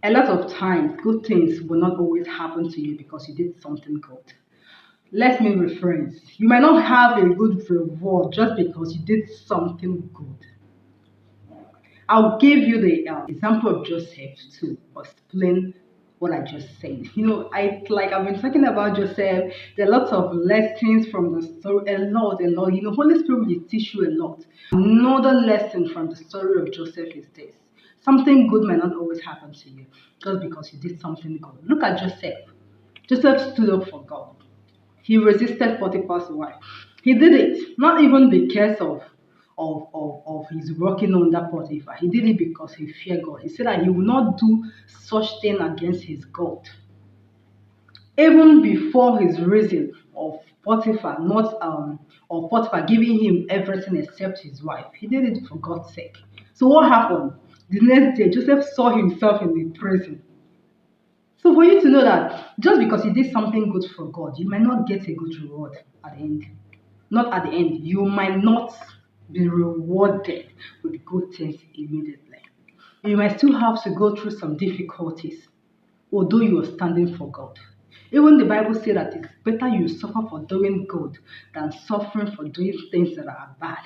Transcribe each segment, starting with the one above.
A lot of times, good things will not always happen to you because you did something good. Let me rephrase. You might not have a good reward just because you did something good. I'll give you the example of Joseph to explain what I just said. I've been talking about Joseph. There are lots of lessons from the story, a lot. Holy Spirit will teach you a lot. Another lesson from the story of Joseph is this: something good might not always happen to you just because you did something good. Look at Joseph. Joseph stood up for God. He resisted Potiphar's wife. He did it not even because of his working under Potiphar. He did it because he feared God. He said that he will not do such thing against his God. Even before his reason of Potiphar, not of Potiphar giving him everything except his wife, he did it for God's sake. So what happened? The next day, Joseph saw himself in the prison. So for you to know that just because you did something good for God, you might not get a good reward at the end. Not at the end. You might not be rewarded with good things immediately. You might still have to go through some difficulties, although you are standing for God. Even the Bible says that it's better you suffer for doing good than suffering for doing things that are bad.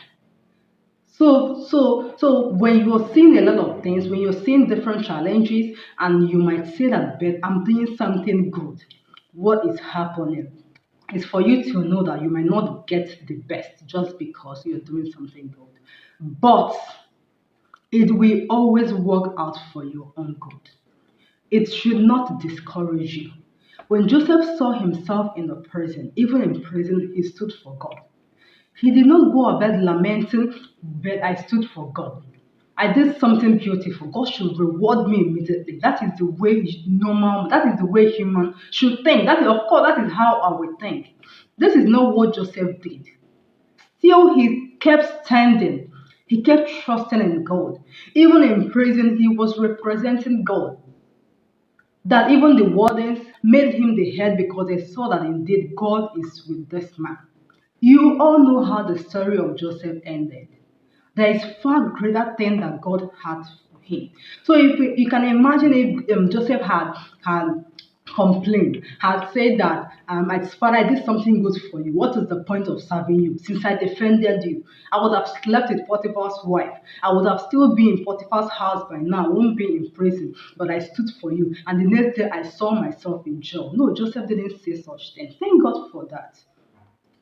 So when you're seeing a lot of things, when you're seeing different challenges, and you might say that, but I'm doing something good, what is happening is for you to know that you might not get the best just because you're doing something good. But it will always work out for your own good. It should not discourage you. When Joseph saw himself in the prison, even in prison, he stood for God. He did not go about lamenting, but I stood for God. I did something beautiful. God should reward me immediately. That is the way normal, that is the way human should think. That is, of course, that is how I would think. This is not what Joseph did. Still, he kept standing. He kept trusting in God. Even in prison, he was representing God. That even the wardens made him the head because they saw that indeed God is with this man. You all know how the story of Joseph ended. There is far greater thing that God had for him. So if you can imagine if Joseph had complained, had said that my father, I did something good for you. What is the point of serving you? Since I defended you, I would have slept with Potiphar's wife. I would have still been in Potiphar's house by now. I won't be in prison. But I stood for you. And the next day I saw myself in jail. No, Joseph didn't say such thing. Thank God for that.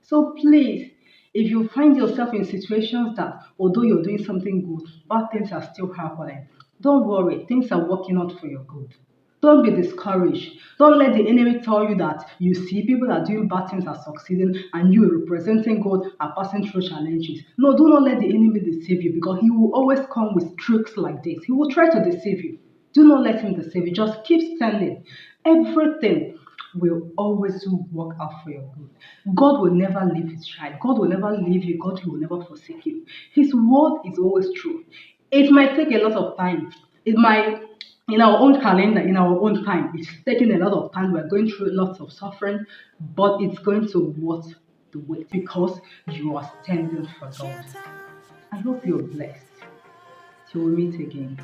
So please, if you find yourself in situations that although you're doing something good, bad things are still happening, don't worry, things are working out for your good. Don't be discouraged. Don't let the enemy tell you that you see people that are doing bad things are succeeding and you representing God are passing through challenges. No, do not let the enemy deceive you because he will always come with tricks like this. He will try to deceive you. Do not let him deceive you. Just keep standing. Everything will always work out for your good. God will never leave his child. God will never leave you. God will never forsake you. His word is always true. It might take a lot of time. It might, in our own calendar, in our own time, it's taking a lot of time. We're going through lots of suffering, but it's going to worth the wait because you are standing for God. I hope you're blessed. Till we meet again.